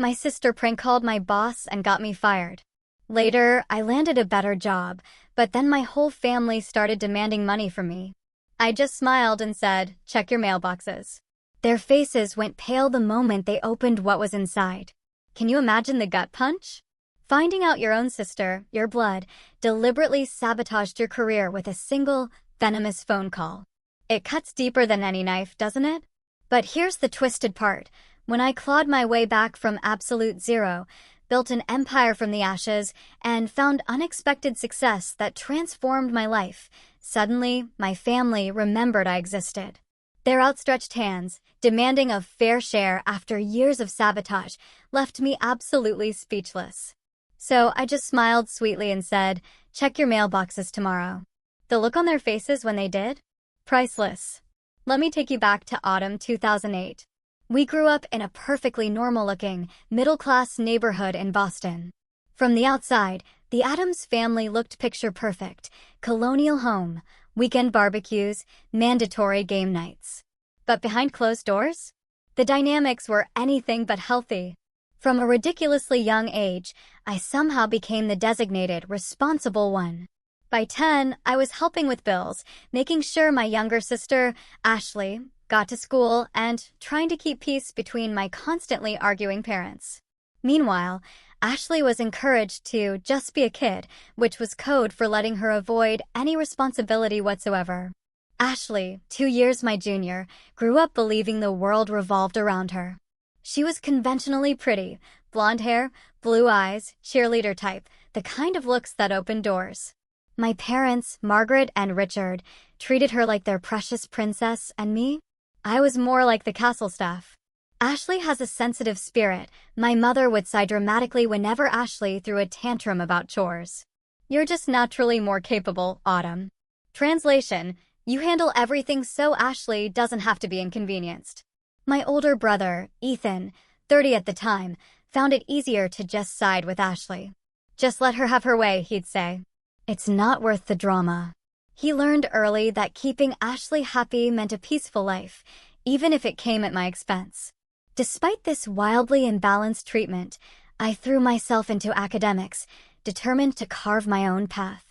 My sister prank called my boss and got me fired. Later, I landed a better job, but then my whole family started demanding money from me. I just smiled and said, "Check your mailboxes." Their faces went pale the moment they opened what was inside. Can you imagine the gut punch? Finding out your own sister, your blood, deliberately sabotaged your career with a single, venomous phone call. It cuts deeper than any knife, doesn't it? But here's the twisted part. When I clawed my way back from absolute zero, built an empire from the ashes, and found unexpected success that transformed my life, suddenly, my family remembered I existed. Their outstretched hands, demanding a fair share after years of sabotage, left me absolutely speechless. So I just smiled sweetly and said, "Check your mailboxes tomorrow." The look on their faces when they did? Priceless. Let me take you back to autumn 2008. We grew up in a perfectly normal-looking, middle-class neighborhood in Boston. From the outside, the Addams family looked picture-perfect: colonial home, weekend barbecues, mandatory game nights. But behind closed doors? The dynamics were anything but healthy. From a ridiculously young age, I somehow became the designated, responsible one. By 10, I was helping with bills, making sure my younger sister, Ashley, got to school, and trying to keep peace between my constantly arguing parents. Meanwhile, Ashley was encouraged to just be a kid, which was code for letting her avoid any responsibility whatsoever. Ashley, 2 years my junior, grew up believing the world revolved around her. She was conventionally pretty, blonde hair, blue eyes, cheerleader type, the kind of looks that opened doors. My parents, Margaret and Richard, treated her like their precious princess, and me? I was more like the castle staff. Ashley has a sensitive spirit. My mother would sigh dramatically whenever Ashley threw a tantrum about chores. You're just naturally more capable, Autumn. Translation: you handle everything so Ashley doesn't have to be inconvenienced. My older brother, Ethan, 30 at the time, found it easier to just side with Ashley. Just let her have her way, he'd say. It's not worth the drama. He learned early that keeping Ashley happy meant a peaceful life, even if it came at my expense. Despite this wildly imbalanced treatment, I threw myself into academics, determined to carve my own path.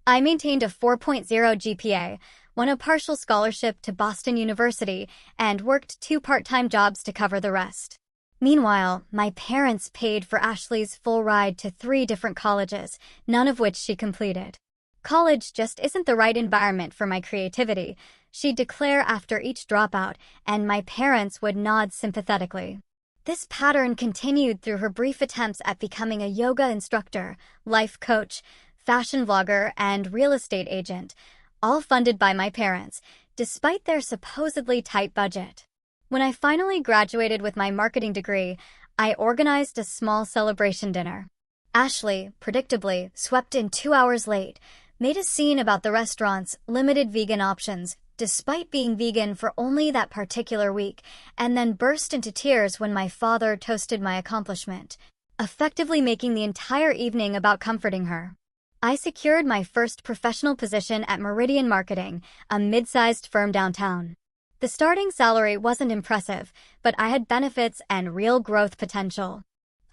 I maintained a 4.0 GPA, won a partial scholarship to Boston University, and worked 2 part-time jobs to cover the rest. Meanwhile, my parents paid for Ashley's full ride to 3 different colleges, none of which she completed. College just isn't the right environment for my creativity, she'd declare after each dropout, and my parents would nod sympathetically. This pattern continued through her brief attempts at becoming a yoga instructor, life coach, fashion vlogger, and real estate agent, all funded by my parents, despite their supposedly tight budget. When I finally graduated with my marketing degree, I organized a small celebration dinner. Ashley, predictably, swept in 2 hours late, made a scene about the restaurant's limited vegan options, despite being vegan for only that particular week, and then burst into tears when my father toasted my accomplishment, effectively making the entire evening about comforting her. I secured my first professional position at Meridian Marketing, a mid-sized firm downtown. The starting salary wasn't impressive, but I had benefits and real growth potential.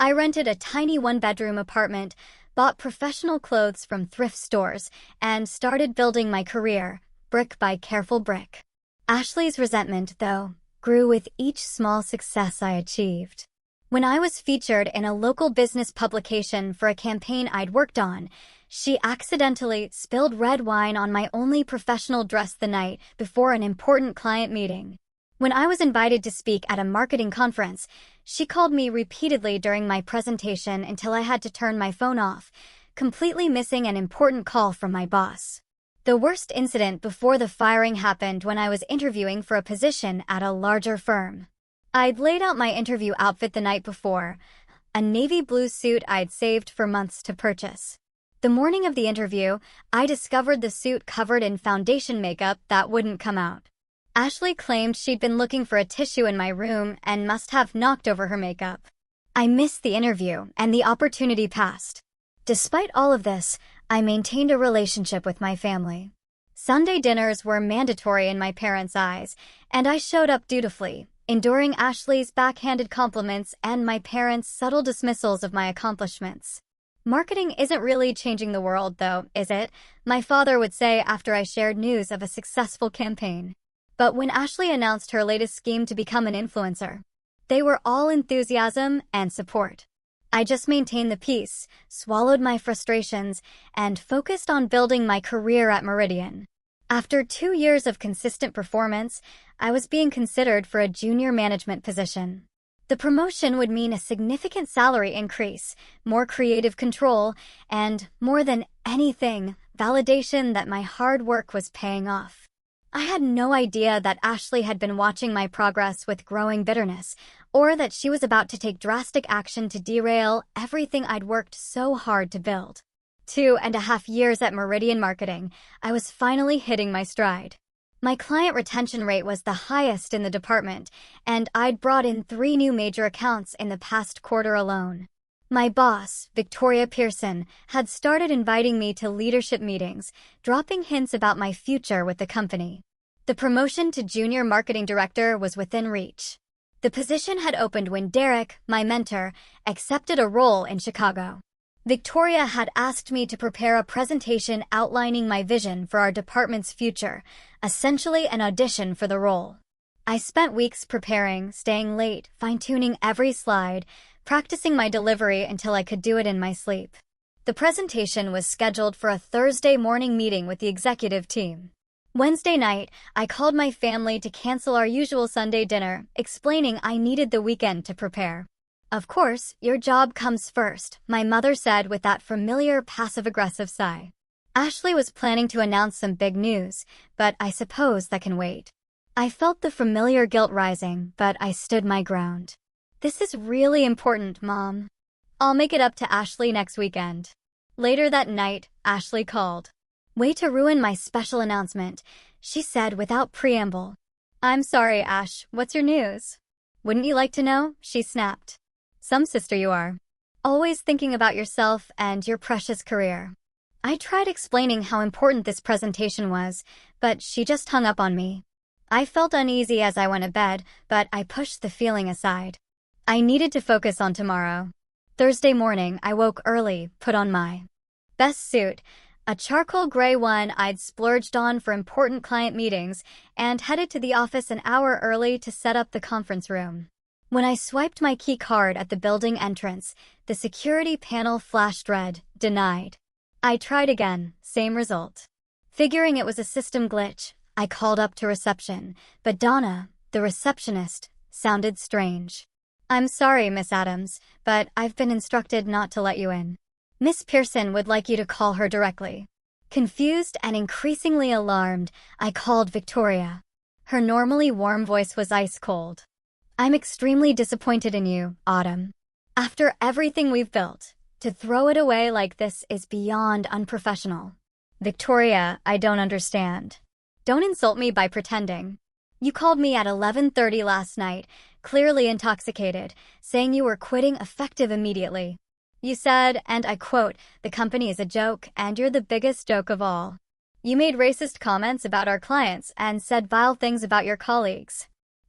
I rented a tiny 1-bedroom apartment, bought professional clothes from thrift stores, and started building my career, brick by careful brick. Ashley's resentment, though, grew with each small success I achieved. When I was featured in a local business publication for a campaign I'd worked on, she accidentally spilled red wine on my only professional dress the night before an important client meeting. When I was invited to speak at a marketing conference, she called me repeatedly during my presentation until I had to turn my phone off, completely missing an important call from my boss. The worst incident before the firing happened when I was interviewing for a position at a larger firm. I'd laid out my interview outfit the night before, a navy blue suit I'd saved for months to purchase. The morning of the interview, I discovered the suit covered in foundation makeup that wouldn't come out. Ashley claimed she'd been looking for a tissue in my room and must have knocked over her makeup. I missed the interview, and the opportunity passed. Despite all of this, I maintained a relationship with my family. Sunday dinners were mandatory in my parents' eyes, and I showed up dutifully, enduring Ashley's backhanded compliments and my parents' subtle dismissals of my accomplishments. Marketing isn't really changing the world, though, is it? My father would say after I shared news of a successful campaign. But when Ashley announced her latest scheme to become an influencer, they were all enthusiasm and support. I just maintained the peace, swallowed my frustrations, and focused on building my career at Meridian. After 2 years of consistent performance, I was being considered for a junior management position. The promotion would mean a significant salary increase, more creative control, and, more than anything, validation that my hard work was paying off. I had no idea that Ashley had been watching my progress with growing bitterness, or that she was about to take drastic action to derail everything I'd worked so hard to build. 2.5 years at Meridian Marketing, I was finally hitting my stride. My client retention rate was the highest in the department, and I'd brought in 3 new major accounts in the past quarter alone. My boss, Victoria Pearson, had started inviting me to leadership meetings, dropping hints about my future with the company. The promotion to junior marketing director was within reach. The position had opened when Derek, my mentor, accepted a role in Chicago. Victoria had asked me to prepare a presentation outlining my vision for our department's future, essentially an audition for the role. I spent weeks preparing, staying late, fine-tuning every slide, practicing my delivery until I could do it in my sleep. The presentation was scheduled for a Thursday morning meeting with the executive team. Wednesday night, I called my family to cancel our usual Sunday dinner, explaining I needed the weekend to prepare. "Of course, your job comes first," my mother said with that familiar passive-aggressive sigh. Ashley was planning to announce some big news, but I suppose that can wait. I felt the familiar guilt rising, but I stood my ground. "This is really important, Mom. I'll make it up to Ashley next weekend." Later that night, Ashley called. "Way to ruin my special announcement," she said without preamble. "I'm sorry, Ash. What's your news?" "Wouldn't you like to know?" she snapped. "Some sister you are. Always thinking about yourself and your precious career." I tried explaining how important this presentation was, but she just hung up on me. I felt uneasy as I went to bed, but I pushed the feeling aside. I needed to focus on tomorrow. Thursday morning, I woke early, put on my best suit, a charcoal gray one I'd splurged on for important client meetings, and headed to the office an hour early to set up the conference room. When I swiped my key card at the building entrance, the security panel flashed red, denied. I tried again, same result. Figuring it was a system glitch, I called up to reception, but Donna, the receptionist, sounded strange. "I'm sorry, Miss Adams, but I've been instructed not to let you in. Miss Pearson would like you to call her directly." Confused and increasingly alarmed, I called Victoria. Her normally warm voice was ice cold. "I'm extremely disappointed in you, Autumn. After everything we've built, to throw it away like this is beyond unprofessional." "Victoria, I don't understand. Don't insult me by pretending. You called me at 11:30 last night, clearly intoxicated, saying you were quitting effective immediately. You said, and I quote, 'The company is a joke, and you're the biggest joke of all.' You made racist comments about our clients and said vile things about your colleagues.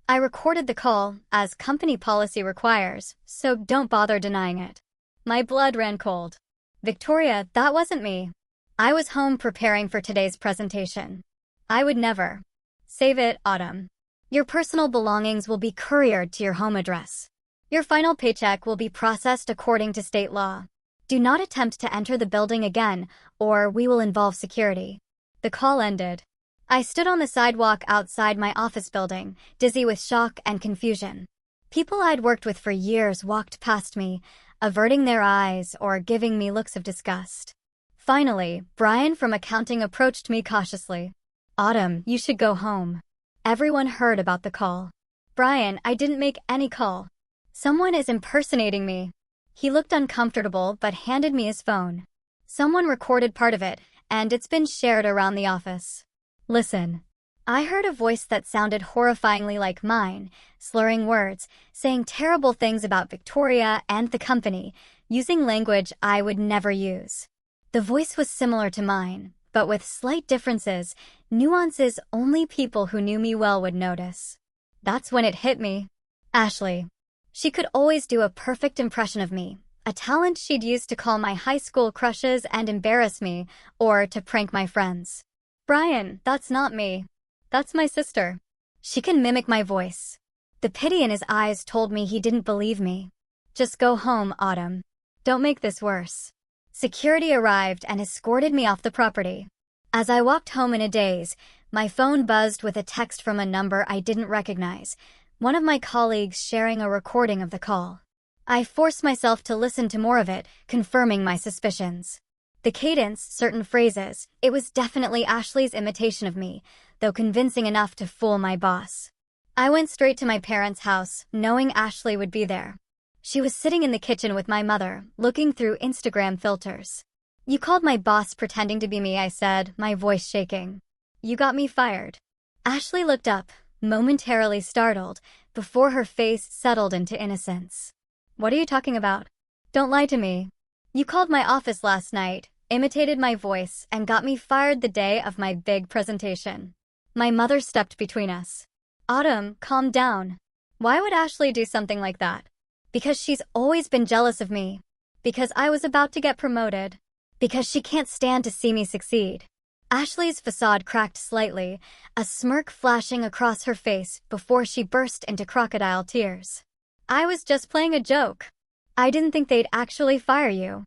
I recorded the call, as company policy requires, so don't bother denying it." My blood ran cold. "Victoria, that wasn't me. I was home preparing for today's presentation. I would never." "Save it, Autumn. Your personal belongings will be couriered to your home address. Your final paycheck will be processed according to state law. Do not attempt to enter the building again, or we will involve security." The call ended. I stood on the sidewalk outside my office building, dizzy with shock and confusion. People I'd worked with for years walked past me, averting their eyes or giving me looks of disgust. Finally, Brian from accounting approached me cautiously. "Autumn, you should go home." Everyone heard about the call. "Brian, I didn't make any call. Someone is impersonating me." He looked uncomfortable but handed me his phone. "Someone recorded part of it, and it's been shared around the office. Listen." I heard a voice that sounded horrifyingly like mine, slurring words, saying terrible things about Victoria and the company, using language I would never use. The voice was similar to mine, but with slight differences, nuances only people who knew me well would notice. That's when it hit me. Ashley. She could always do a perfect impression of me, a talent she'd used to call my high school crushes and embarrass me, or to prank my friends. Brian, that's not me. That's my sister. She can mimic my voice. The pity in his eyes told me he didn't believe me. Just go home, Autumn. Don't make this worse. Security arrived and escorted me off the property. As I walked home in a daze, my phone buzzed with a text from a number I didn't recognize, one of my colleagues sharing a recording of the call. I forced myself to listen to more of it, confirming my suspicions. The cadence, certain phrases, it was definitely Ashley's imitation of me, though convincing enough to fool my boss. I went straight to my parents' house, knowing Ashley would be there. She was sitting in the kitchen with my mother, looking through Instagram filters. "You called my boss pretending to be me," I said, my voice shaking. "You got me fired." Ashley looked up, momentarily startled, before her face settled into innocence. "What are you talking about? Don't lie to me. You called my office last night, imitated my voice, and got me fired the day of my big presentation." My mother stepped between us. "Autumn, calm down. Why would Ashley do something like that?" "Because she's always been jealous of me. Because I was about to get promoted. Because she can't stand to see me succeed." Ashley's facade cracked slightly, a smirk flashing across her face before she burst into crocodile tears. "I was just playing a joke. I didn't think they'd actually fire you.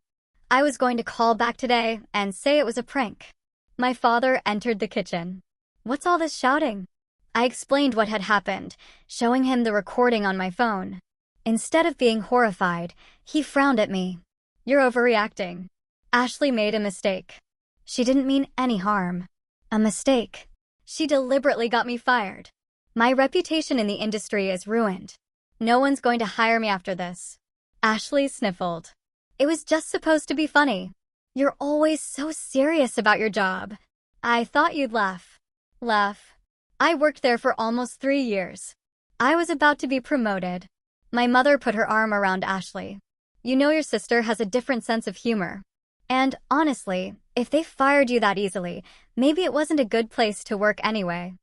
I was going to call back today and say it was a prank." My father entered the kitchen. "What's all this shouting?" I explained what had happened, showing him the recording on my phone. Instead of being horrified, he frowned at me. "You're overreacting. Ashley made a mistake. She didn't mean any harm." "A mistake? She deliberately got me fired. My reputation in the industry is ruined. No one's going to hire me after this." Ashley sniffled. "It was just supposed to be funny. You're always so serious about your job. I thought you'd laugh." "Laugh? I worked there for almost 3 years. I was about to be promoted." My mother put her arm around Ashley. "You know your sister has a different sense of humor. And honestly, if they fired you that easily, maybe it wasn't a good place to work anyway."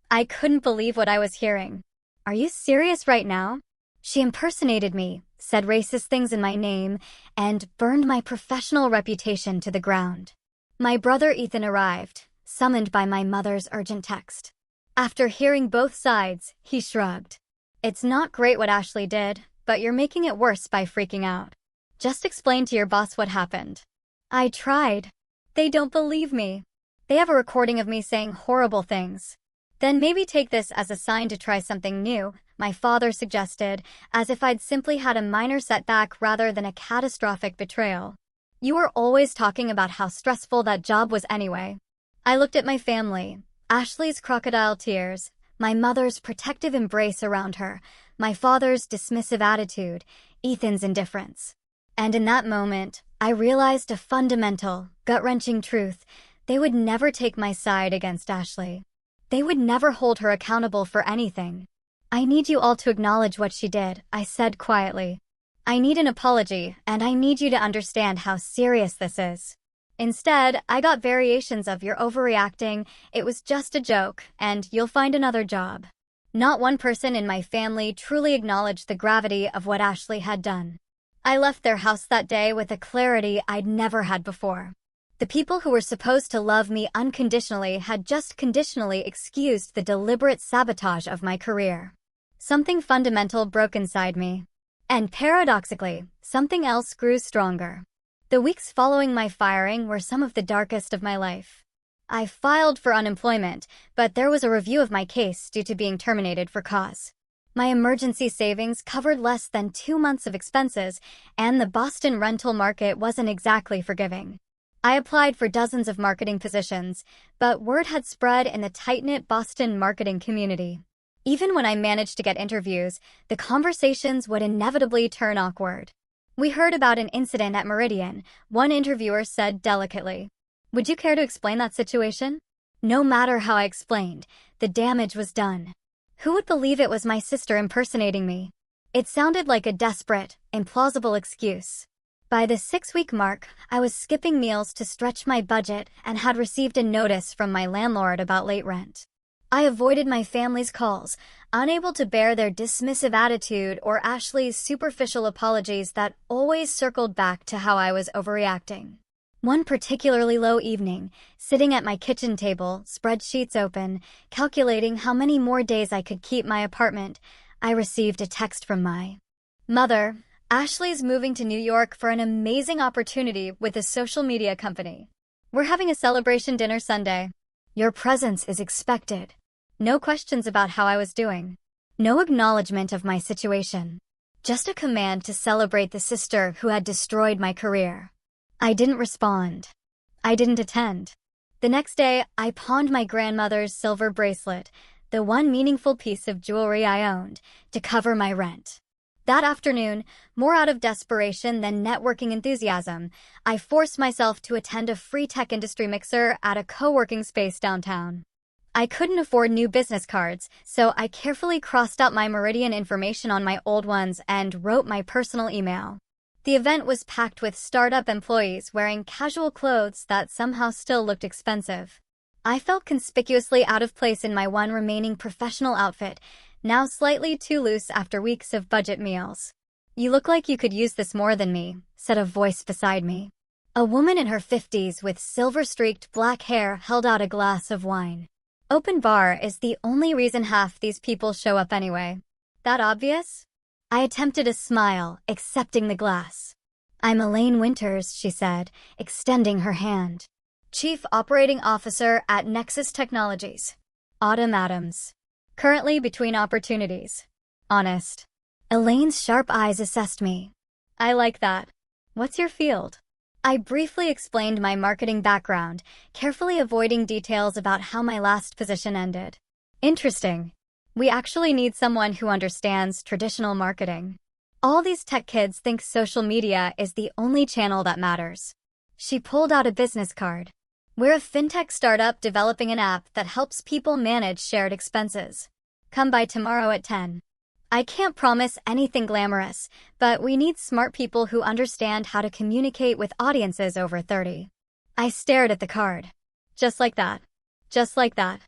I couldn't believe what I was hearing. "Are you serious right now?" She impersonated me, said racist things in my name, and burned my professional reputation to the ground. My brother Ethan arrived, summoned by my mother's urgent text. After hearing both sides, he shrugged. "It's not great what Ashley did, but you're making it worse by freaking out. Just explain to your boss what happened." I tried. They don't believe me. They have a recording of me saying horrible things. "Then maybe take this as a sign to try something new," my father suggested, as if I'd simply had a minor setback rather than a catastrophic betrayal. "You were always talking about how stressful that job was anyway." I looked at my family, Ashley's crocodile tears, my mother's protective embrace around her, my father's dismissive attitude, Ethan's indifference. And in that moment, I realized a fundamental, gut-wrenching truth. They would never take my side against Ashley. They would never hold her accountable for anything. "I need you all to acknowledge what she did," I said quietly. "I need an apology, and I need you to understand how serious this is." Instead, I got variations of "you're overreacting," "it was just a joke," and "you'll find another job." Not one person in my family truly acknowledged the gravity of what Ashley had done. I left their house that day with a clarity I'd never had before. The people who were supposed to love me unconditionally had just conditionally excused the deliberate sabotage of my career. Something fundamental broke inside me. And paradoxically, something else grew stronger. The weeks following my firing were some of the darkest of my life. I filed for unemployment, but there was a review of my case due to being terminated for cause. My emergency savings covered less than 2 months of expenses, and the Boston rental market wasn't exactly forgiving. I applied for dozens of marketing positions, but word had spread in the tight-knit Boston marketing community. Even when I managed to get interviews, the conversations would inevitably turn awkward. "We heard about an incident at Meridian," one interviewer said delicately. "Would you care to explain that situation?" No matter how I explained, the damage was done. Who would believe it was my sister impersonating me? It sounded like a desperate, implausible excuse. By the 6-week mark, I was skipping meals to stretch my budget and had received a notice from my landlord about late rent. I avoided my family's calls, unable to bear their dismissive attitude or Ashley's superficial apologies that always circled back to how I was overreacting. One particularly low evening, sitting at my kitchen table, spreadsheets open, calculating how many more days I could keep my apartment, I received a text from my mother. Ashley's moving to New York for an amazing opportunity with a social media company. We're having a celebration dinner Sunday. Your presence is expected. No questions about how I was doing. No acknowledgement of my situation. Just a command to celebrate the sister who had destroyed my career. I didn't respond. I didn't attend. The next day, I pawned my grandmother's silver bracelet, the one meaningful piece of jewelry I owned, to cover my rent. That afternoon, more out of desperation than networking enthusiasm, I forced myself to attend a free tech industry mixer at a co-working space downtown. I couldn't afford new business cards, so I carefully crossed out my Meridian information on my old ones and wrote my personal email. The event was packed with startup employees wearing casual clothes that somehow still looked expensive. I felt conspicuously out of place in my one remaining professional outfit, now slightly too loose after weeks of budget meals. "You look like you could use this more than me," said a voice beside me. A woman in her 50s with silver-streaked black hair held out a glass of wine. Open bar is the only reason half these people show up anyway. That obvious? I attempted a smile, accepting the glass. "I'm Elaine Winters," she said, extending her hand. "Chief Operating Officer at Nexus Technologies. Autumn Adams. Currently between opportunities. Honest." Elaine's sharp eyes assessed me. "I like that. What's your field?" I briefly explained my marketing background, carefully avoiding details about how my last position ended. "Interesting. We actually need someone who understands traditional marketing. All these tech kids think social media is the only channel that matters." She pulled out a business card. "We're a fintech startup developing an app that helps people manage shared expenses. Come by tomorrow at 10. I can't promise anything glamorous, but we need smart people who understand how to communicate with audiences over 30. I stared at the card. Just like that. Just like that.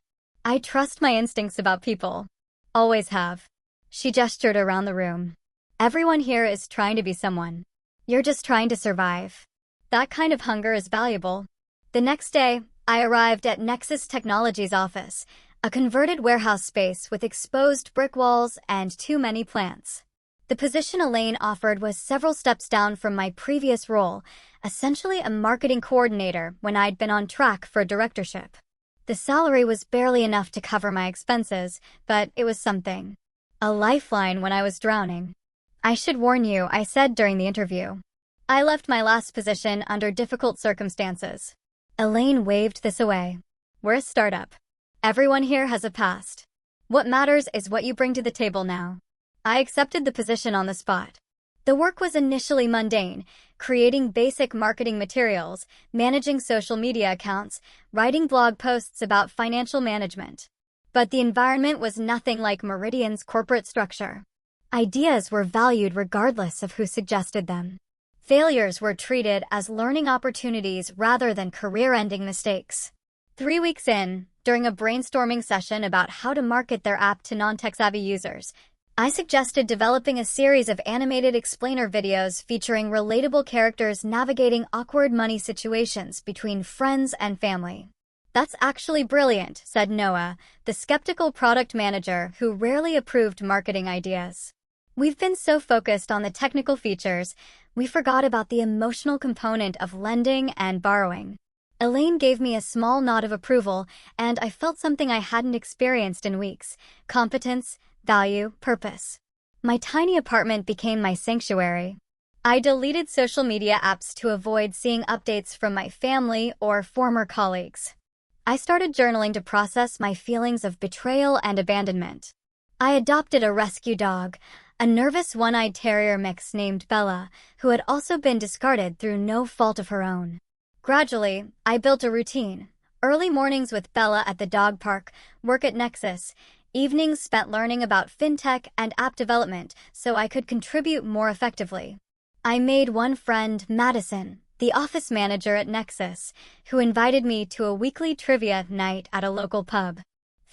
I trust my instincts about people. Always have. She gestured around the room. "Everyone here is trying to be someone. You're just trying to survive. That kind of hunger is valuable." The next day, I arrived at Nexus Technologies' office, a converted warehouse space with exposed brick walls and too many plants. The position Elaine offered was several steps down from my previous role, essentially a marketing coordinator when I'd been on track for directorship. The salary was barely enough to cover my expenses, but it was something. A lifeline when I was drowning. "I should warn you," I said during the interview. "I left my last position under difficult circumstances." Elaine waved this away. "We're a startup. Everyone here has a past. What matters is what you bring to the table now." I accepted the position on the spot. The work was initially mundane, creating basic marketing materials, managing social media accounts, writing blog posts about financial management. But the environment was nothing like Meridian's corporate structure. Ideas were valued regardless of who suggested them. Failures were treated as learning opportunities rather than career-ending mistakes. 3 weeks in, during a brainstorming session about how to market their app to non-tech-savvy users, I suggested developing a series of animated explainer videos featuring relatable characters navigating awkward money situations between friends and family. "That's actually brilliant," said Noah, the skeptical product manager who rarely approved marketing ideas. "We've been so focused on the technical features, we forgot about the emotional component of lending and borrowing." Elaine gave me a small nod of approval, and I felt something I hadn't experienced in weeks: competence, value, purpose. My tiny apartment became my sanctuary. I deleted social media apps to avoid seeing updates from my family or former colleagues. I started journaling to process my feelings of betrayal and abandonment. I adopted a rescue dog, a nervous one-eyed terrier mix named Bella, who had also been discarded through no fault of her own. Gradually, I built a routine: early mornings with Bella at the dog park, work at Nexus, evenings spent learning about fintech and app development so I could contribute more effectively. I made one friend, Madison, the office manager at Nexus, who invited me to a weekly trivia night at a local pub.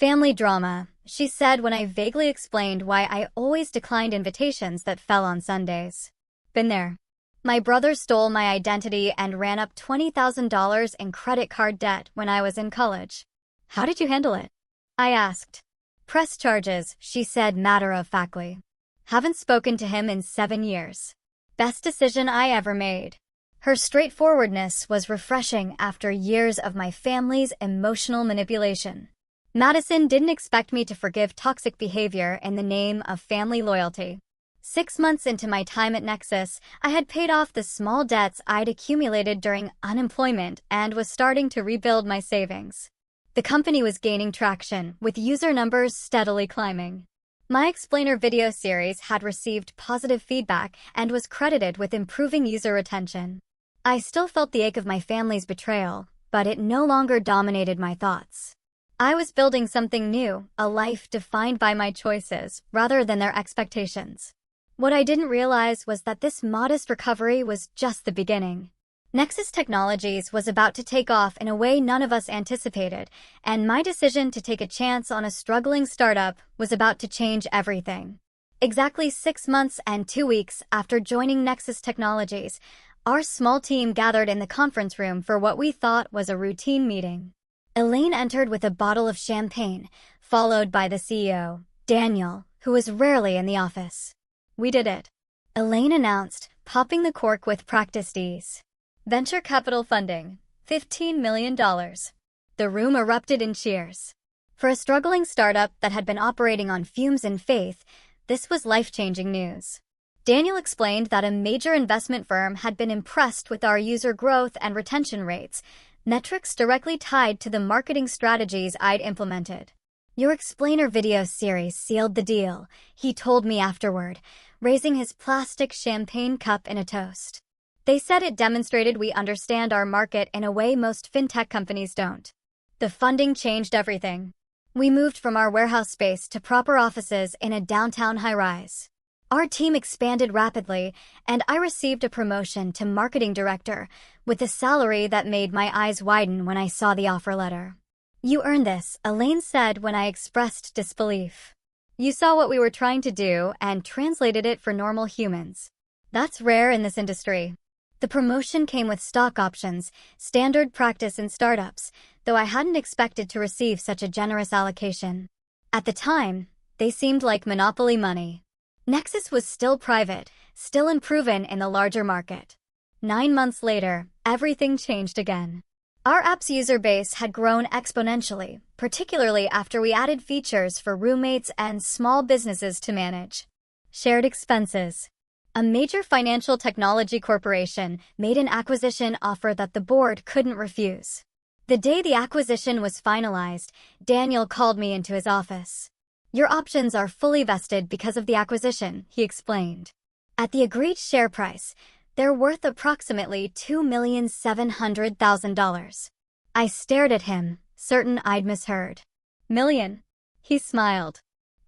Family drama, she said when I vaguely explained why I always declined invitations that fell on Sundays. Been there. My brother stole my identity and ran up $20,000 in credit card debt when I was in college. How did you handle it? I asked. Press charges, she said matter-of-factly. Haven't spoken to him in 7 years. Best decision I ever made. Her straightforwardness was refreshing after years of my family's emotional manipulation. Madison didn't expect me to forgive toxic behavior in the name of family loyalty. 6 months into my time at Nexus, I had paid off the small debts I'd accumulated during unemployment and was starting to rebuild my savings. The company was gaining traction, with user numbers steadily climbing. My explainer video series had received positive feedback and was credited with improving user retention. I still felt the ache of my family's betrayal, but it no longer dominated my thoughts. I was building something new, a life defined by my choices, rather than their expectations. What I didn't realize was that this modest recovery was just the beginning. Nexus Technologies was about to take off in a way none of us anticipated, and my decision to take a chance on a struggling startup was about to change everything. Exactly 6 months and 2 weeks after joining Nexus Technologies, our small team gathered in the conference room for what we thought was a routine meeting. Elaine entered with a bottle of champagne, followed by the CEO, Daniel, who was rarely in the office. We did it, Elaine announced, popping the cork with practiced ease. Venture capital funding, $15 million. The room erupted in cheers. For a struggling startup that had been operating on fumes and faith, this was life-changing news. Daniel explained that a major investment firm had been impressed with our user growth and retention rates, metrics directly tied to the marketing strategies I'd implemented. Your explainer video series sealed the deal, he told me afterward, raising his plastic champagne cup in a toast. They said it demonstrated we understand our market in a way most fintech companies don't. The funding changed everything. We moved from our warehouse space to proper offices in a downtown high-rise. Our team expanded rapidly, and I received a promotion to marketing director with a salary that made my eyes widen when I saw the offer letter. You earned this, Elaine said when I expressed disbelief. You saw what we were trying to do and translated it for normal humans. That's rare in this industry. The promotion came with stock options, standard practice in startups, though I hadn't expected to receive such a generous allocation. At the time, they seemed like monopoly money. Nexus was still private, still unproven in the larger market. 9 months later, everything changed again. Our app's user base had grown exponentially, particularly after we added features for roommates and small businesses to manage. Shared expenses. A major financial technology corporation made an acquisition offer that the board couldn't refuse. The day the acquisition was finalized, Daniel called me into his office. Your options are fully vested because of the acquisition, he explained. At the agreed share price, they're worth approximately $2,700,000. I stared at him, certain I'd misheard. Million. He smiled.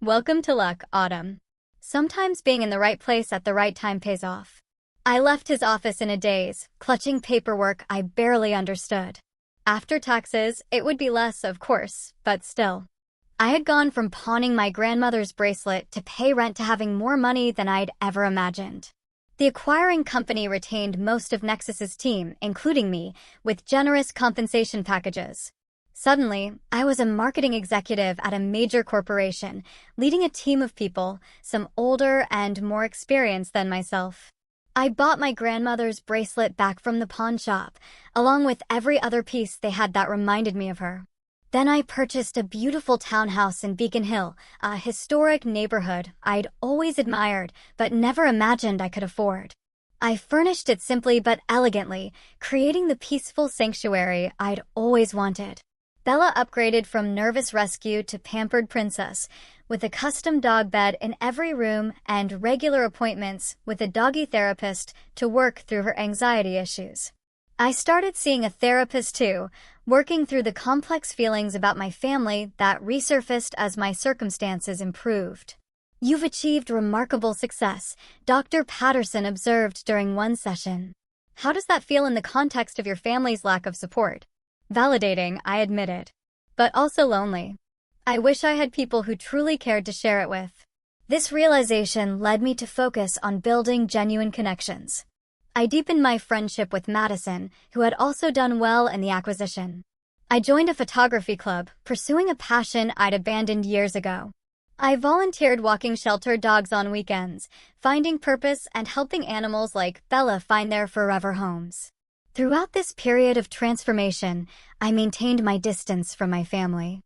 Welcome to luck, Autumn. Sometimes being in the right place at the right time pays off. I left his office in a daze, clutching paperwork I barely understood. After taxes, it would be less, of course, but still. I had gone from pawning my grandmother's bracelet to pay rent to having more money than I'd ever imagined. The acquiring company retained most of Nexus's team, including me, with generous compensation packages. Suddenly, I was a marketing executive at a major corporation, leading a team of people, some older and more experienced than myself. I bought my grandmother's bracelet back from the pawn shop, along with every other piece they had that reminded me of her. Then I purchased a beautiful townhouse in Beacon Hill, a historic neighborhood I'd always admired but never imagined I could afford. I furnished it simply but elegantly, creating the peaceful sanctuary I'd always wanted. Bella upgraded from nervous rescue to pampered princess, with a custom dog bed in every room and regular appointments with a doggy therapist to work through her anxiety issues. I started seeing a therapist too, working through the complex feelings about my family that resurfaced as my circumstances improved. You've achieved remarkable success, Dr. Patterson observed during one session. How does that feel in the context of your family's lack of support? Validating, I admitted. But also lonely. I wish I had people who truly cared to share it with. This realization led me to focus on building genuine connections. I deepened my friendship with Madison, who had also done well in the acquisition. I joined a photography club, pursuing a passion I'd abandoned years ago. I volunteered walking shelter dogs on weekends, finding purpose and helping animals like Bella find their forever homes. Throughout this period of transformation, I maintained my distance from my family.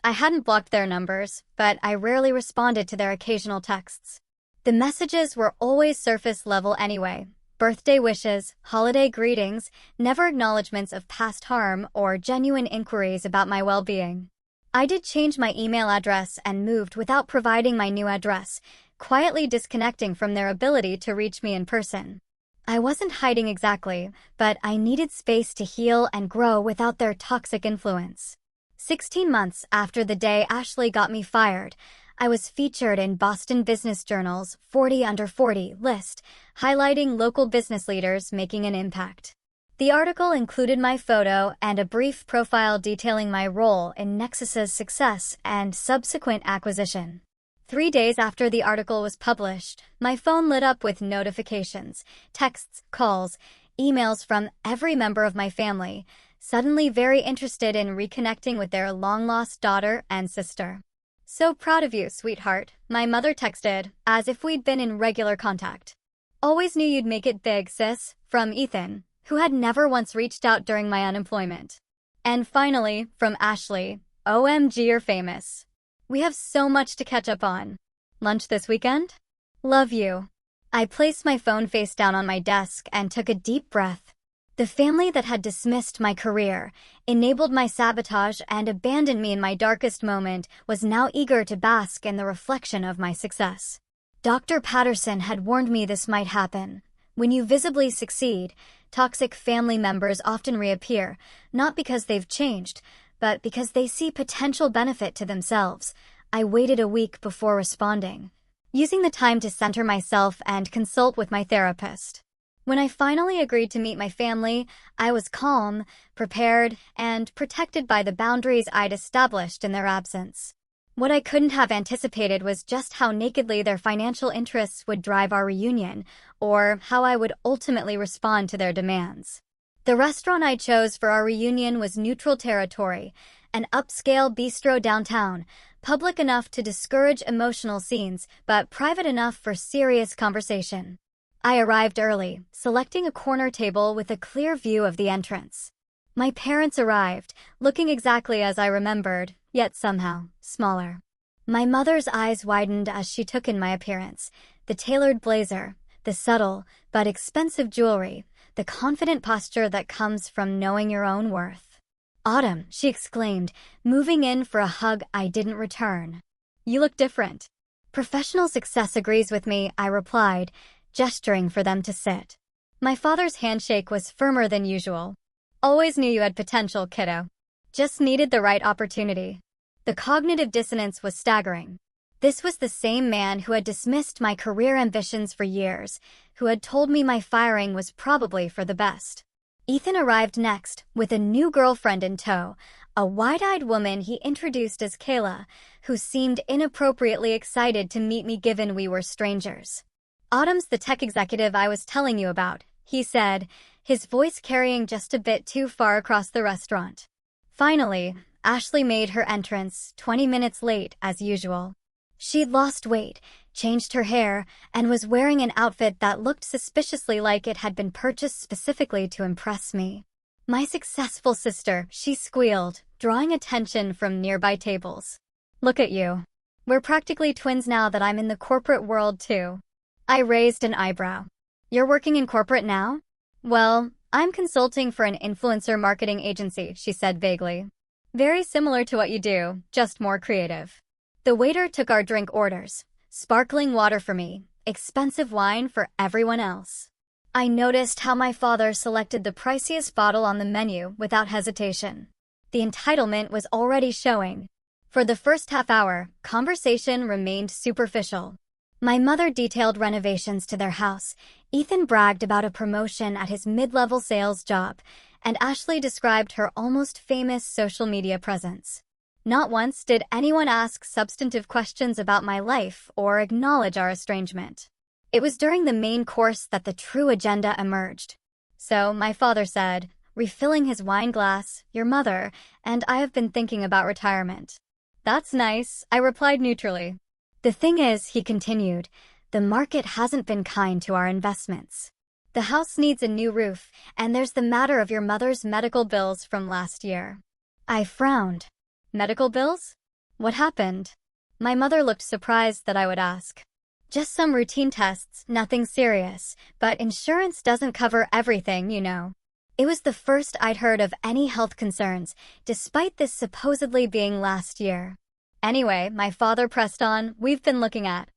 I hadn't blocked their numbers, but I rarely responded to their occasional texts. The messages were always surface level anyway. Birthday wishes, holiday greetings, never acknowledgments of past harm or genuine inquiries about my well-being. I did change my email address and moved without providing my new address, quietly disconnecting from their ability to reach me in person. I wasn't hiding exactly, but I needed space to heal and grow without their toxic influence. 16 months after the day Ashley got me fired, I was featured in Boston Business Journal's 40 Under 40 list, highlighting local business leaders making an impact. The article included my photo and a brief profile detailing my role in Nexus's success and subsequent acquisition. 3 days after the article was published, my phone lit up with notifications, texts, calls, emails from every member of my family, suddenly very interested in reconnecting with their long-lost daughter and sister. "So proud of you, sweetheart," my mother texted, as if we'd been in regular contact. "Always knew you'd make it big, sis," from Ethan, who had never once reached out during my unemployment. And finally, from Ashley, "OMG, you're famous. We have so much to catch up on. Lunch this weekend? Love you." I placed my phone face down on my desk and took a deep breath. The family that had dismissed my career, enabled my sabotage, and abandoned me in my darkest moment was now eager to bask in the reflection of my success. Dr. Patterson had warned me this might happen. When you visibly succeed, toxic family members often reappear, not because they've changed, but because they see potential benefit to themselves. I waited a week before responding, using the time to center myself and consult with my therapist. When I finally agreed to meet my family, I was calm, prepared, and protected by the boundaries I'd established in their absence. What I couldn't have anticipated was just how nakedly their financial interests would drive our reunion, or how I would ultimately respond to their demands. The restaurant I chose for our reunion was neutral territory, an upscale bistro downtown, public enough to discourage emotional scenes, but private enough for serious conversation. I arrived early, selecting a corner table with a clear view of the entrance. My parents arrived, looking exactly as I remembered, yet somehow smaller. My mother's eyes widened as she took in my appearance, the tailored blazer, the subtle but expensive jewelry, the confident posture that comes from knowing your own worth. "Autumn," she exclaimed, moving in for a hug I didn't return. "You look different." "Professional success agrees with me," I replied, gesturing for them to sit. My father's handshake was firmer than usual. "Always knew you had potential, kiddo. Just needed the right opportunity." The cognitive dissonance was staggering. This was the same man who had dismissed my career ambitions for years, who had told me my firing was probably for the best. Ethan arrived next, with a new girlfriend in tow, a wide-eyed woman he introduced as Kayla, who seemed inappropriately excited to meet me given we were strangers. "Autumn's the tech executive I was telling you about," he said, his voice carrying just a bit too far across the restaurant. Finally, Ashley made her entrance, 20 minutes late as usual. She'd lost weight, changed her hair, and was wearing an outfit that looked suspiciously like it had been purchased specifically to impress me. "My successful sister," she squealed, drawing attention from nearby tables. "Look at you. We're practically twins now that I'm in the corporate world too." I raised an eyebrow. "You're working in corporate now?" "Well, I'm consulting for an influencer marketing agency," she said vaguely. "Very similar to what you do, just more creative." The waiter took our drink orders. Sparkling water for me, expensive wine for everyone else. I noticed how my father selected the priciest bottle on the menu without hesitation. The entitlement was already showing. For the first half hour, conversation remained superficial. My mother detailed renovations to their house, Ethan bragged about a promotion at his mid-level sales job, and Ashley described her almost famous social media presence. Not once did anyone ask substantive questions about my life or acknowledge our estrangement. It was during the main course that the true agenda emerged. So, my father said, refilling his wine glass, "Your mother, and I have been thinking about retirement." "That's nice," I replied neutrally. "The thing is," he continued, "the market hasn't been kind to our investments. The house needs a new roof, and there's the matter of your mother's medical bills from last year." I frowned. Medical bills? What happened? My mother looked surprised that I would ask. "Just some routine tests, nothing serious, but insurance doesn't cover everything, you know." It was the first I'd heard of any health concerns, despite this supposedly being last year. "Anyway," my father pressed on, "we've been looking at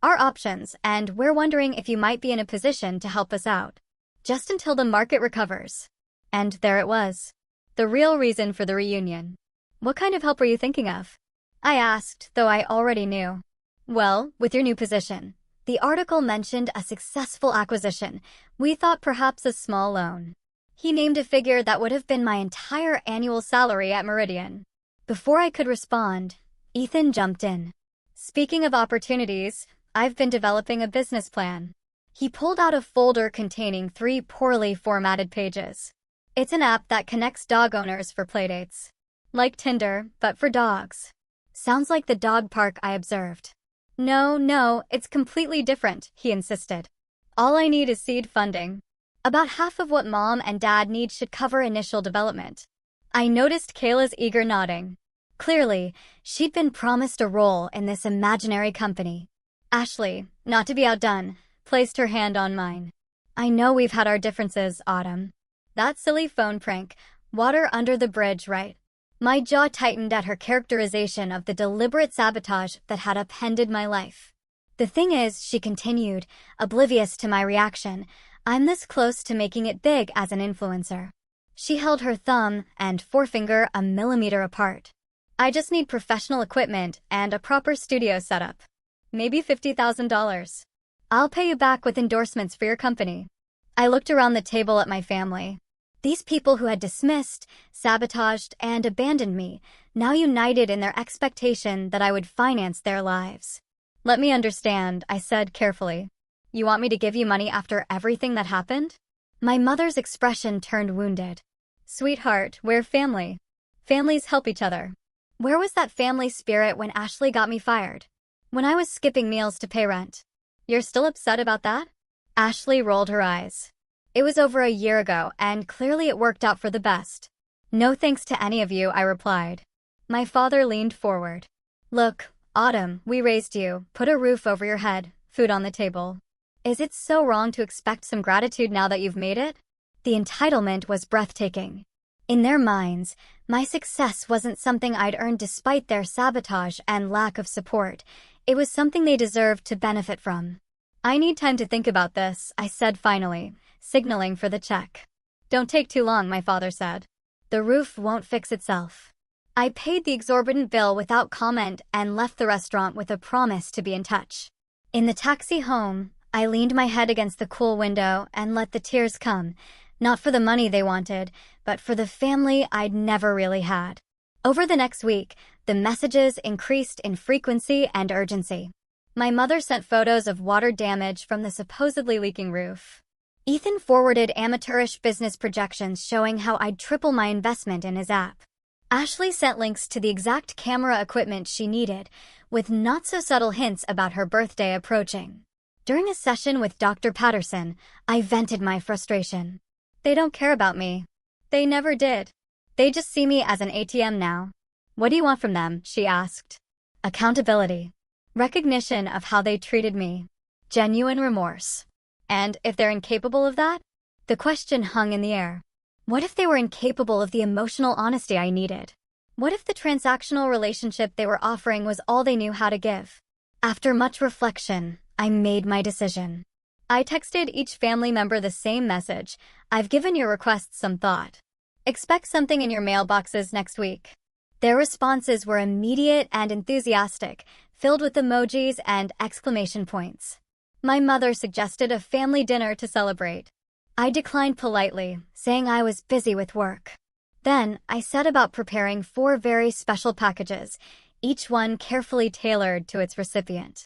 our options, and we're wondering if you might be in a position to help us out. Just until the market recovers." And there it was. The real reason for the reunion. "What kind of help were you thinking of?" I asked, though I already knew. "Well, with your new position. The article mentioned a successful acquisition. We thought perhaps a small loan." He named a figure that would have been my entire annual salary at Meridian. Before I could respond, Ethan jumped in. "Speaking of opportunities, I've been developing a business plan." He pulled out a folder containing 3 poorly formatted pages. "It's an app that connects dog owners for playdates. Like Tinder, but for dogs." "Sounds like the dog park," I observed. No, it's completely different," he insisted. "All I need is seed funding. About half of what Mom and Dad need should cover initial development." I noticed Kayla's eager nodding. Clearly, she'd been promised a role in this imaginary company. Ashley, not to be outdone, placed her hand on mine. "I know we've had our differences, Autumn. That silly phone prank, water under the bridge, right?" My jaw tightened at her characterization of the deliberate sabotage that had upended my life. "The thing is," she continued, oblivious to my reaction, "I'm this close to making it big as an influencer." She held her thumb and forefinger a millimeter apart. "I just need professional equipment and a proper studio setup. Maybe $50,000. I'll pay you back with endorsements for your company." I looked around the table at my family. These people who had dismissed, sabotaged, and abandoned me, now united in their expectation that I would finance their lives. "Let me understand," I said carefully. "You want me to give you money after everything that happened?" My mother's expression turned wounded. "Sweetheart, we're family. Families help each other. Where was that family spirit when Ashley got me fired? When I was skipping meals to pay rent? You're still upset about that?" Ashley rolled her eyes. "It was over a year ago, and clearly it worked out for the best." "No thanks to any of you," I replied. My father leaned forward. "Look, Autumn, we raised you, put a roof over your head, food on the table. Is it so wrong to expect some gratitude now that you've made it?" The entitlement was breathtaking. In their minds, my success wasn't something I'd earned despite their sabotage and lack of support. It was something they deserved to benefit from. "I need time to think about this," I said finally, signaling for the check. "Don't take too long," my father said. "The roof won't fix itself." I paid the exorbitant bill without comment and left the restaurant with a promise to be in touch. In the taxi home, I leaned my head against the cool window and let the tears come, not for the money they wanted, but for the family I'd never really had. Over the next week, the messages increased in frequency and urgency. My mother sent photos of water damage from the supposedly leaking roof. Ethan forwarded amateurish business projections showing how I'd triple my investment in his app. Ashley sent links to the exact camera equipment she needed, with not-so-subtle hints about her birthday approaching. During a session with Dr. Patterson, I vented my frustration. "They don't care about me. They never did. They just see me as an ATM now." "What do you want from them?" she asked. "Accountability. Recognition of how they treated me. Genuine remorse. And if they're incapable of that?" The question hung in the air. What if they were incapable of the emotional honesty I needed? What if the transactional relationship they were offering was all they knew how to give? After much reflection, I made my decision. I texted each family member the same message: "I've given your requests some thought. Expect something in your mailboxes next week." Their responses were immediate and enthusiastic, filled with emojis and exclamation points. My mother suggested a family dinner to celebrate. I declined politely, saying I was busy with work. Then, I set about preparing 4 very special packages, each one carefully tailored to its recipient.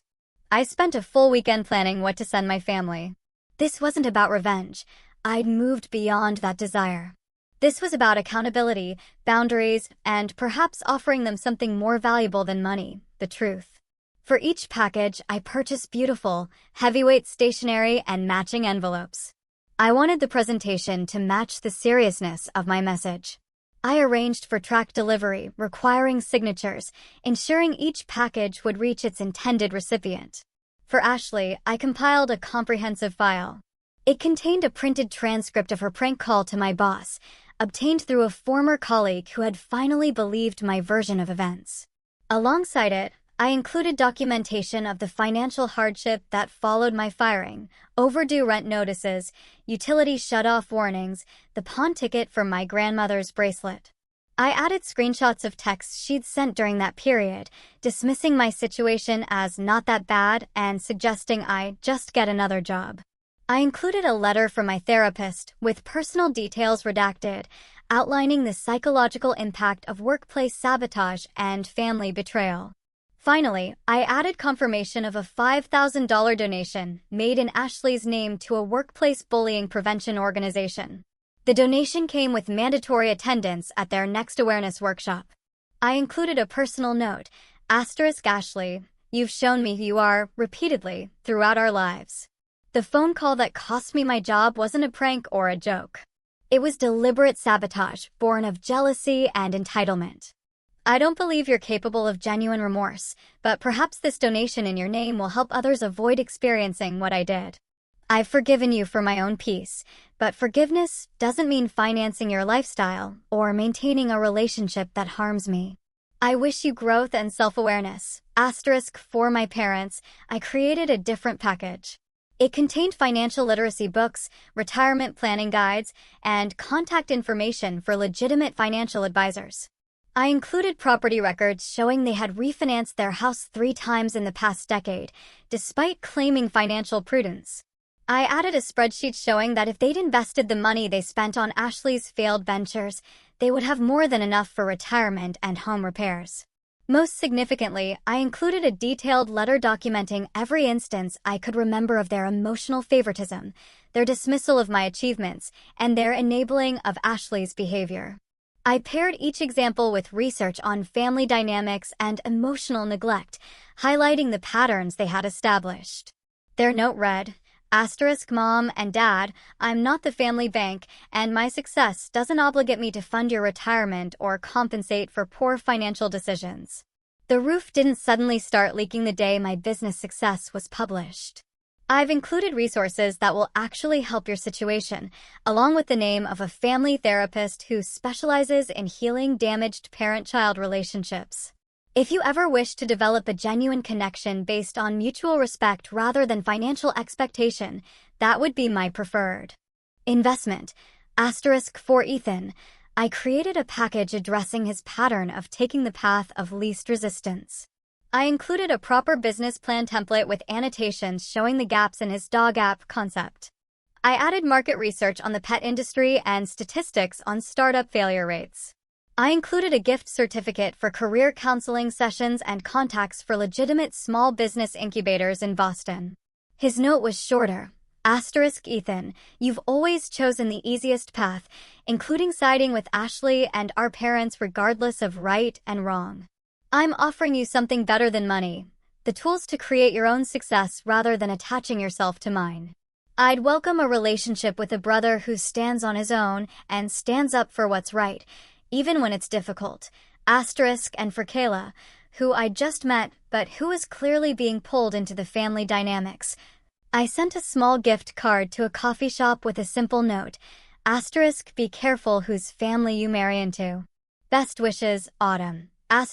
I spent a full weekend planning what to send my family. This wasn't about revenge. I'd moved beyond that desire. This was about accountability, boundaries, and perhaps offering them something more valuable than money, the truth. For each package, I purchased beautiful, heavyweight stationery and matching envelopes. I wanted the presentation to match the seriousness of my message. I arranged for tracked delivery, requiring signatures, ensuring each package would reach its intended recipient. For Ashley, I compiled a comprehensive file. It contained a printed transcript of her prank call to my boss, obtained through a former colleague who had finally believed my version of events. Alongside it, I included documentation of the financial hardship that followed my firing, overdue rent notices, utility shut-off warnings, the pawn ticket for my grandmother's bracelet. I added screenshots of texts she'd sent during that period, dismissing my situation as not that bad and suggesting I just get another job. I included a letter from my therapist with personal details redacted, outlining the psychological impact of workplace sabotage and family betrayal. Finally, I added confirmation of a $5,000 donation made in Ashley's name to a workplace bullying prevention organization. The donation came with mandatory attendance at their next awareness workshop. I included a personal note, *Ashley, you've shown me who you are, repeatedly, throughout our lives. The phone call that cost me my job wasn't a prank or a joke. It was deliberate sabotage, born of jealousy and entitlement. I don't believe you're capable of genuine remorse, but perhaps this donation in your name will help others avoid experiencing what I did. I've forgiven you for my own peace, but forgiveness doesn't mean financing your lifestyle or maintaining a relationship that harms me. I wish you growth and self-awareness. For my parents, I created a different package. It contained financial literacy books, retirement planning guides, and contact information for legitimate financial advisors. I included property records showing they had refinanced their house 3 times in the past decade, despite claiming financial prudence. I added a spreadsheet showing that if they'd invested the money they spent on Ashley's failed ventures, they would have more than enough for retirement and home repairs. Most significantly, I included a detailed letter documenting every instance I could remember of their emotional favoritism, their dismissal of my achievements, and their enabling of Ashley's behavior. I paired each example with research on family dynamics and emotional neglect, highlighting the patterns they had established. Their note read, Mom and Dad, I'm not the family bank, and my success doesn't obligate me to fund your retirement or compensate for poor financial decisions. The roof didn't suddenly start leaking the day my business success was published. I've included resources that will actually help your situation, along with the name of a family therapist who specializes in healing damaged parent-child relationships. If you ever wish to develop a genuine connection based on mutual respect rather than financial expectation, that would be my preferred. Investment. For Ethan. I created a package addressing his pattern of taking the path of least resistance. I included a proper business plan template with annotations showing the gaps in his dog app concept. I added market research on the pet industry and statistics on startup failure rates. I included a gift certificate for career counseling sessions and contacts for legitimate small business incubators in Boston. His note was shorter. Ethan, you've always chosen the easiest path, including siding with Ashley and our parents regardless of right and wrong. I'm offering you something better than money, the tools to create your own success rather than attaching yourself to mine. I'd welcome a relationship with a brother who stands on his own and stands up for what's right, even when it's difficult. And for Kayla, who I just met but who is clearly being pulled into the family dynamics. I sent a small gift card to a coffee shop with a simple note, be careful whose family you marry into. Best wishes, Autumn. I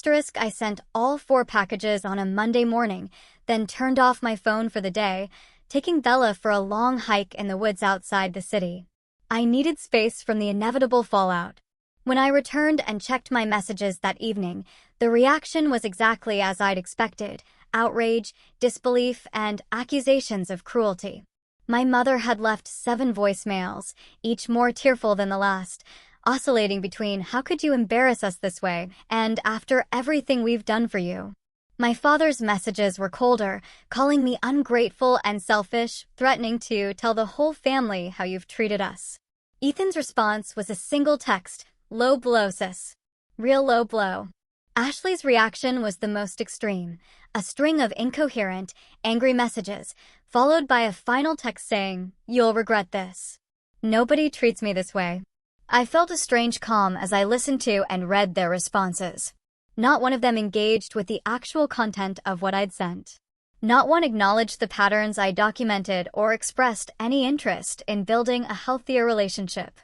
sent all 4 packages on a Monday morning, then turned off my phone for the day, taking Bella for a long hike in the woods outside the city. I needed space from the inevitable fallout. When I returned and checked my messages that evening, the reaction was exactly as I'd expected: outrage, disbelief, and accusations of cruelty. My mother had left 7 voicemails, each more tearful than the last, oscillating between "how could you embarrass us this way" and "after everything we've done for you." My father's messages were colder, calling me ungrateful and selfish, threatening to "tell the whole family how you've treated us." Ethan's response was a single text: "Low blow, sis. Real low blow." Ashley's reaction was the most extreme, a string of incoherent, angry messages, followed by a final text saying, "You'll regret this. Nobody treats me this way." I felt a strange calm as I listened to and read their responses. Not one of them engaged with the actual content of what I'd sent. Not one acknowledged the patterns I documented or expressed any interest in building a healthier relationship.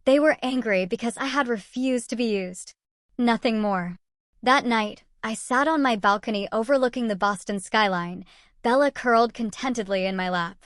They were angry because I had refused to be used. Nothing more. That night, I sat on my balcony overlooking the Boston skyline, Bella curled contentedly in my lap.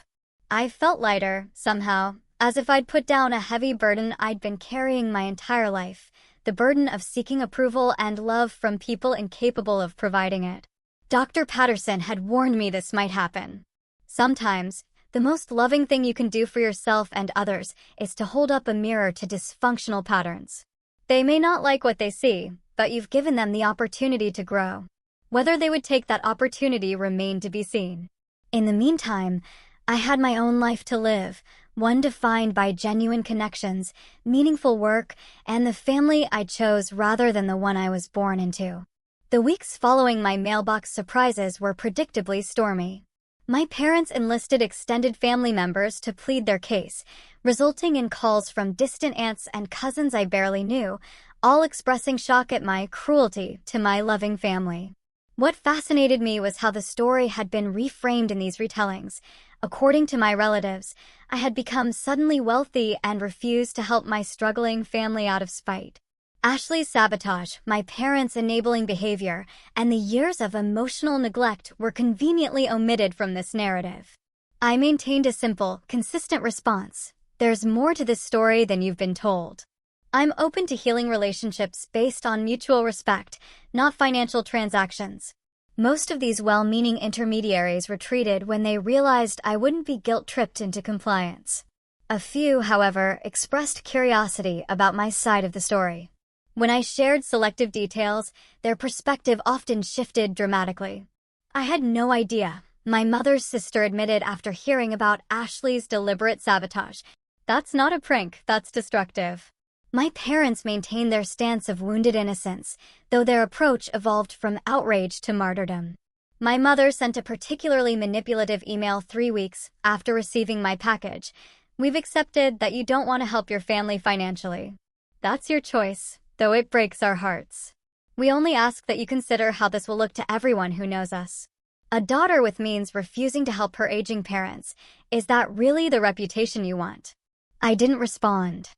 I felt lighter, somehow, as if I'd put down a heavy burden I'd been carrying my entire life, the burden of seeking approval and love from people incapable of providing it. Dr. Patterson had warned me this might happen. Sometimes, the most loving thing you can do for yourself and others is to hold up a mirror to dysfunctional patterns. They may not like what they see, but you've given them the opportunity to grow. Whether they would take that opportunity remained to be seen. In the meantime, I had my own life to live, one defined by genuine connections, meaningful work, and the family I chose rather than the one I was born into. The weeks following my mailbox surprises were predictably stormy. My parents enlisted extended family members to plead their case, resulting in calls from distant aunts and cousins I barely knew, all expressing shock at my cruelty to my loving family. What fascinated me was how the story had been reframed in these retellings. According to my relatives, I had become suddenly wealthy and refused to help my struggling family out of spite. Ashley's sabotage, my parents' enabling behavior, and the years of emotional neglect were conveniently omitted from this narrative. I maintained a simple, consistent response: "There's more to this story than you've been told." I'm open to healing relationships based on mutual respect, not financial transactions. Most of these well-meaning intermediaries retreated when they realized I wouldn't be guilt-tripped into compliance. A few, however, expressed curiosity about my side of the story. When I shared selective details, their perspective often shifted dramatically. "I had no idea," my mother's sister admitted after hearing about Ashley's deliberate sabotage. "That's not a prank, that's destructive." My parents maintained their stance of wounded innocence, though their approach evolved from outrage to martyrdom. My mother sent a particularly manipulative email 3 weeks after receiving my package. "We've accepted that you don't want to help your family financially. That's your choice, though it breaks our hearts. We only ask that you consider how this will look to everyone who knows us." A daughter with means refusing to help her aging parents. Is that really the reputation you want? I didn't respond.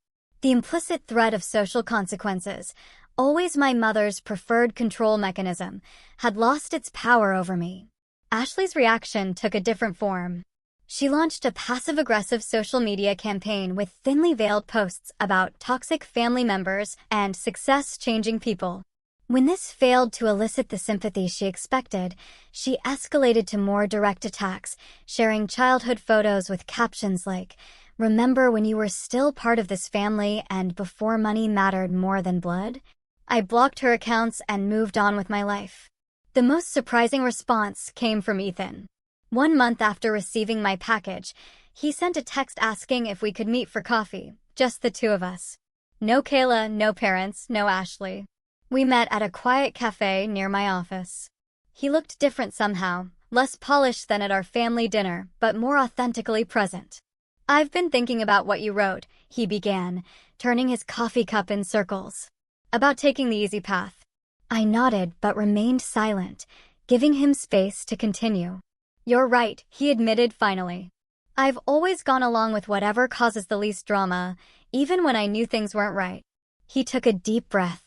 The implicit threat of social consequences, always my mother's preferred control mechanism, had lost its power over me. Ashley's reaction took a different form. She launched a passive-aggressive social media campaign with thinly veiled posts about toxic family members and success-changing people. When this failed to elicit the sympathy she expected, she escalated to more direct attacks, sharing childhood photos with captions like, "Remember when you were still part of this family and before money mattered more than blood?" I blocked her accounts and moved on with my life. The most surprising response came from Ethan. 1 month after receiving my package, he sent a text asking if we could meet for coffee, just the two of us. No Kayla, no parents, no Ashley. We met at a quiet cafe near my office. He looked different somehow, less polished than at our family dinner, but more authentically present. "I've been thinking about what you wrote," he began, turning his coffee cup in circles. "About taking the easy path." I nodded but remained silent, giving him space to continue. "You're right," he admitted finally. "I've always gone along with whatever causes the least drama, even when I knew things weren't right." He took a deep breath.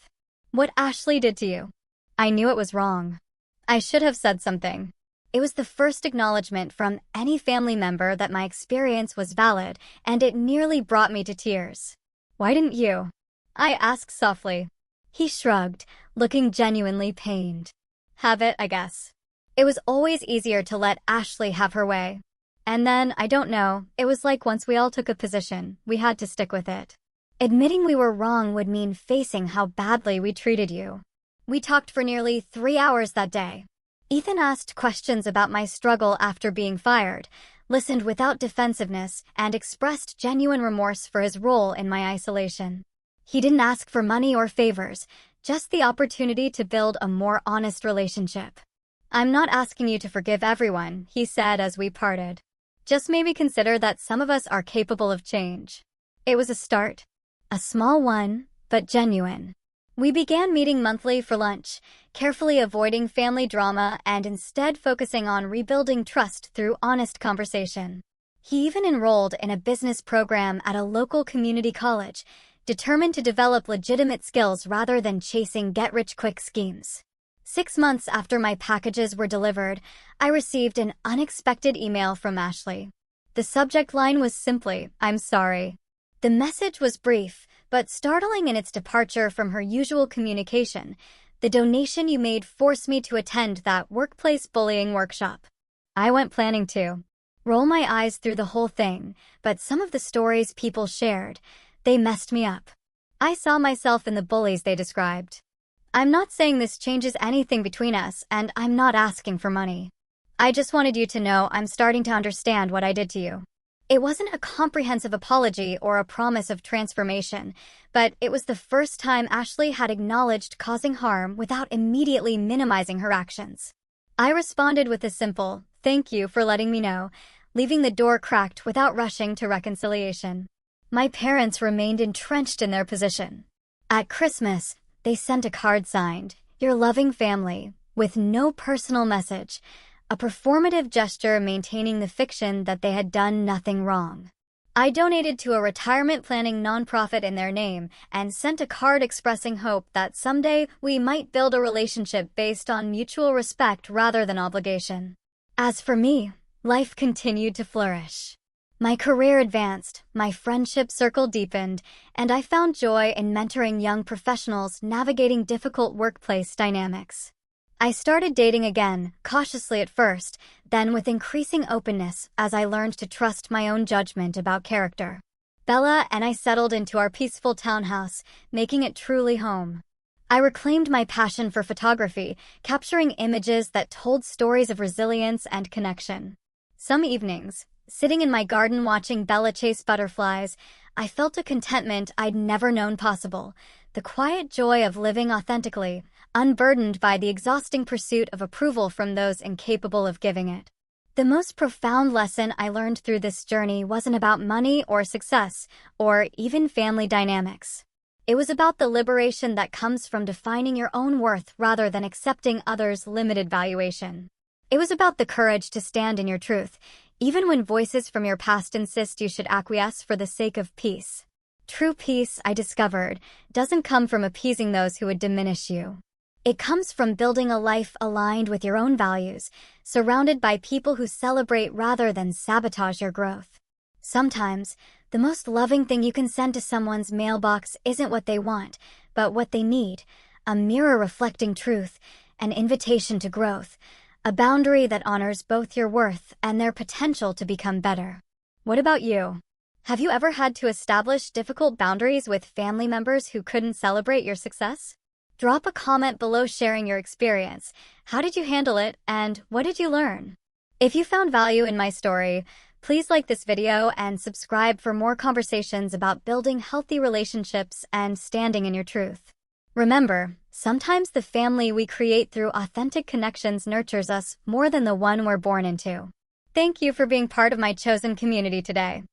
"What Ashley did to you? I knew it was wrong. I should have said something." It was the first acknowledgement from any family member that my experience was valid, and it nearly brought me to tears. "Why didn't you?" I asked softly. He shrugged, looking genuinely pained. "Habit, I guess. It was always easier to let Ashley have her way. And then, I don't know, it was like once we all took a position, we had to stick with it." Admitting we were wrong would mean facing how badly we treated you. We talked for nearly 3 hours that day. Ethan asked questions about my struggle after being fired, listened without defensiveness, and expressed genuine remorse for his role in my isolation. He didn't ask for money or favors, just the opportunity to build a more honest relationship. "I'm not asking you to forgive everyone," he said as we parted. "Just maybe consider that some of us are capable of change." It was a start. A small one, but genuine. We began meeting monthly for lunch, carefully avoiding family drama and instead focusing on rebuilding trust through honest conversation. He even enrolled in a business program at a local community college, determined to develop legitimate skills rather than chasing get-rich-quick schemes. 6 months after my packages were delivered, I received an unexpected email from Ashley. The subject line was simply, "I'm sorry." The message was brief, but startling in its departure from her usual communication. "The donation you made forced me to attend that workplace bullying workshop." I went planning to roll my eyes through the whole thing, but some of the stories people shared, they messed me up. I saw myself in the bullies they described. "I'm not saying this changes anything between us, and I'm not asking for money. I just wanted you to know I'm starting to understand what I did to you." It wasn't a comprehensive apology or a promise of transformation, but it was the first time Ashley had acknowledged causing harm without immediately minimizing her actions. I responded with a simple, "Thank you for letting me know," leaving the door cracked without rushing to reconciliation. My parents remained entrenched in their position. At Christmas, they sent a card signed, "Your loving family," with no personal message, a performative gesture maintaining the fiction that they had done nothing wrong. I donated to a retirement planning nonprofit in their name and sent a card expressing hope that someday we might build a relationship based on mutual respect rather than obligation. As for me, life continued to flourish. My career advanced, my friendship circle deepened, and I found joy in mentoring young professionals navigating difficult workplace dynamics. I started dating again, cautiously at first, then with increasing openness as I learned to trust my own judgment about character. Bella and I settled into our peaceful townhouse, making it truly home. I reclaimed my passion for photography, capturing images that told stories of resilience and connection. Some evenings, sitting in my garden watching Bella chase butterflies, I felt a contentment I'd never known possible, the quiet joy of living authentically, unburdened by the exhausting pursuit of approval from those incapable of giving it. The most profound lesson I learned through this journey wasn't about money or success, or even family dynamics. It was about the liberation that comes from defining your own worth rather than accepting others' limited valuation. It was about the courage to stand in your truth, even when voices from your past insist you should acquiesce for the sake of peace. True peace, I discovered, doesn't come from appeasing those who would diminish you. It comes from building a life aligned with your own values, surrounded by people who celebrate rather than sabotage your growth. Sometimes, the most loving thing you can send to someone's mailbox isn't what they want, but what they need, a mirror reflecting truth, an invitation to growth, a boundary that honors both your worth and their potential to become better. What about you? Have you ever had to establish difficult boundaries with family members who couldn't celebrate your success? Drop a comment below sharing your experience. How did you handle it, and what did you learn? If you found value in my story, please like this video and subscribe for more conversations about building healthy relationships and standing in your truth. Remember, sometimes the family we create through authentic connections nurtures us more than the one we're born into. Thank you for being part of my chosen community today.